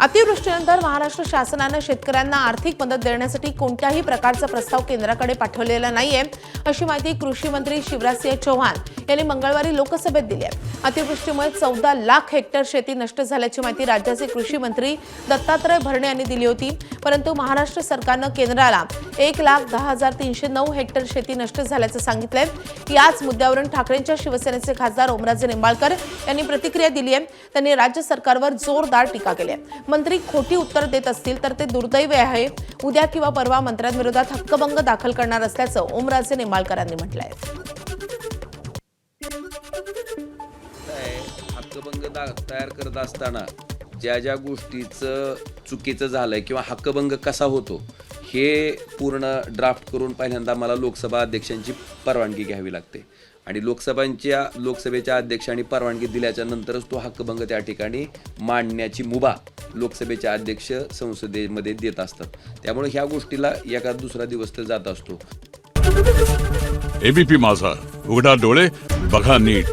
अतिवृष्टीनंतर महाराष्ट्र शासनाने शेतकऱ्यांना आर्थिक मदत देण्यासाठी कोणत्याही प्रकारचा प्रस्ताव केंद्राकडे पाठवलेला नाहीये, अशी माहिती कृषी मंत्री शिवराजसिंह चौहान यांनी मंगळवारी लोकसभेत दिली आहे। अतिवृष्टीमुळे 14 लाख हेक्टर शेती नष्ट झाल्याची माहिती राज्याचे कृषी मंत्री दत्तात्रय भरणे यांनी दिली होती। परंतु महाराष्ट्र सरकारने केंद्राला 1,10,309 हेक्टर शेती नष्ट झाल्याचं सांगितलंय। याच मुद्द्यावरून ठाकरेंच्या शिवसेनेचे खासदार ओमराजे निंबाळकर यांनी प्रतिक्रिया दिली आहे। त्यांनी राज्य सरकारवर जोरदार टीका केली आहे। मंत्री खोटी उत्तर देत असतील तर ते दुर्दैवी आहे। उद्या किंवा परवा मंत्र्यांविरोधात हक्कभंग दाखल करणार असल्याचं ओमराजे निंबाळकरांनी म्हटलंय। हक्कभंग तयार करत असताना ज्या ज्या गोष्टीचं चुकीचं झालंय किंवा हक्कभंग कसा होतो हे पूर्ण ड्राफ्ट करून पहिल्यांदा मला लोकसभा अध्यक्षांची परवानगी घ्यावी लागते आणि लोकसभेच्या अध्यक्षांनी परवानगी दिल्याच्या नंतरच तो हक्कभंग त्या ठिकाणी मांडण्याची मुभा लोकसभेचे अध्यक्ष संसदेमध्ये देत असतात। त्यामुळे ह्या गोष्टीला एका दुसरा दिवस तर जात असतो। एबीपी माझा, उघडा डोळे बघा नीट।